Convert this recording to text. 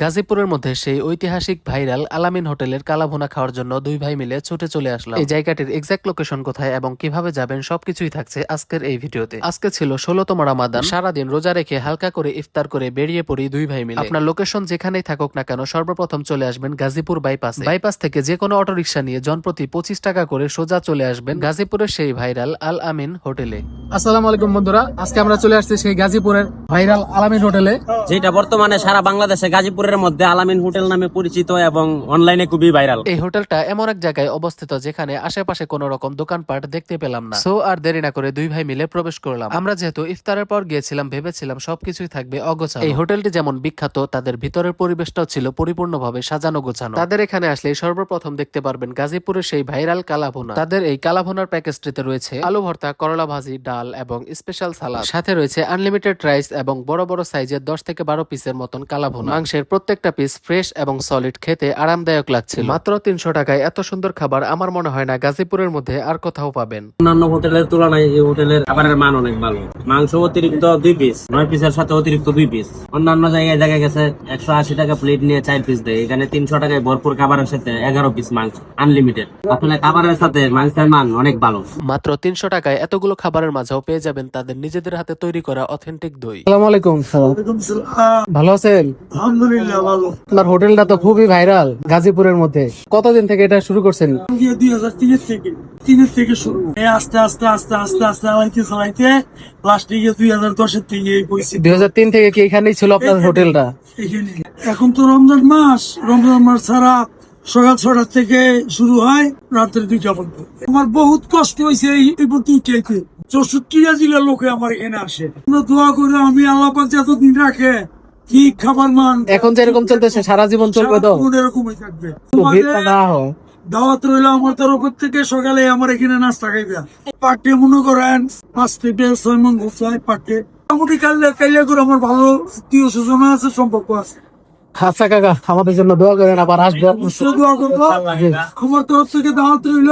গাজীপুরের মধ্যে সেই ঐতিহাসিক ভাইরাল আলামিন হোটেলের কালাভুনা খাওয়ার জন্য দুই ভাই মিলে ছুটে চলে আসলাম। এই জায়গাটির এক্সাক্ট লোকেশন কোথায় এবং কিভাবে যাবেন সবকিছুই থাকছে আজকের এই ভিডিওতে। আজকে ছিল 16তম রামাদান। সারাদিন রোজা রেখে হালকা করে ইফতার করে বেরিয়ে পড়ি দুই ভাই মিলে। আপনার লোকেশন যেখানেই থাকুক না কেন সর্বপ্রথম চলে আসবেন গাজীপুর বাইপাস থেকে যে কোনো অটোরিকশা নিয়ে জনপ্রতি 25 টাকা করে সোজা চলে আসবেন গাজীপুরের সেই ভাইরাল আল আমিন হোটেলে। আসসালামু আলাইকুম বন্ধুরা, আজকে আমরা চলে আসছি সেই গাজীপুরের ভাইরাল আলামিন হোটেলে, যেটা বর্তমানে সারা বাংলাদেশে গাজীপুরের মধ্যে আলামিন হোটেল নামে পরিচিত এবং অনলাইনে খুবই ভাইরাল। এই হোটেলটা এমন এক জায়গায় অবস্থিত যেখানে আশেপাশে কোনো রকম দোকানপাট দেখতে পেলাম না। সো আর দেরি না করে দুই ভাই মিলে প্রবেশ করলাম। আমরা যেহেতু ইফতারের পর গিয়েছিলাম, ভেবেছিলাম সবকিছুই থাকবে অগোছালো। এই হোটেলটি যেমন বিখ্যাত, তাদের ভিতরের পরিবেশটাও ছিল পরিপূর্ণভাবে সাজানো গোছানো। তাদের এখানে আসলে সর্বপ্রথম দেখতে পারবেন গাজীপুরের সেই ভাইরাল কালাভুনা। তাদের এই কালাভুনার প্যাকেজটিতে রয়েছে আলু ভর্তা, করলা ভাজি, ডাল এবং স্পেশাল সালাদ। সাথে রয়েছে আনলিমিটেড রাইস এবং বড় বড় সাইজের 10 থেকে 12 পিসের মতন কালাভুনা। মাংসের প্রত্যেকটা পিস ফ্রেশ এবং সলিড, খেতে আরামদায়ক লাগছিল। মাত্র 300 টাকায় এত সুন্দর খাবার আমার মনে হয় না গাজীপুরের মধ্যে আর কোথাও পাবেন। অন্যান্য হোটেলের তুলনায় এই হোটেলের খাবারের মান অনেক ভালো। মাংস অতিরিক্ত 2 পিস, 9 পিসের সাথে অতিরিক্ত 2 পিস। অন্যান্য জায়গায় দেখা গেছে 180 টাকা প্লেট নিয়ে 4 পিস দেয়, এখানে 300 টাকায় ভরপুর খাবারের সাথে 11 পিস মাংস আনলিমিটেড। আসলে খাবারের সাথে মাংসের মান অনেক ভালো। মাত্র 300 টাকায় এতগুলো খাবারের মাঝেও পেয়ে যাবেন তাদের নিজেদের হাতে তৈরি করা অথেন্টিক দই। আসসালামু আলাইকুম। ভালো আছেন? আলহামদুলিল্লাহ ভালো। আপনার হোটেলটা তো খুবই ভাইরাল গাজীপুরের মধ্যে। কতদিন থেকে এটা শুরু করছেন? 2003 থেকে শুরু, আস্তে আস্তে আস্তে আস্তে আস্তে চালাইতে লাস্টে গিয়ে 2010 থেকে বইছি। 2003 থেকে কি এখানেই ছিল আপনার হোটেলটা? এখানে এখন তো রমজান মাস ছাড়া সকাল 6টা থেকে শুরু হয় রাত্রে 2টা পর্যন্ত। আমার বহুত কষ্ট হয়েছে এই উঠে 64 জেলার লোকে আমার এখানে আসে। আমরা দোয়া করে আমি আল্লাহ পাক যতদিন রাখে কি খাবার মান এখন যেরকম চলতেছে সারা জীবন চলবে তো? এরকমই থাকবে। তো ভিড়টা না হয়। দাওয়াত রইল আমার তরফ থেকে, সকালে আমার এখানে নাস্তা খাইবে। পাটে মনে করেন 5 থেকে 6 মণ গোছায় পাটে। মোটামুটি কাইলে করে আমার ভালো আত্মীয় স্বজন আছে, সম্পর্ক আছে। আচ্ছা কাকা, আমাদের জন্য দোয়া করেন, আবার আসবো। দোয়া করবো। আমার তরফ থেকে দাওয়াত রইল।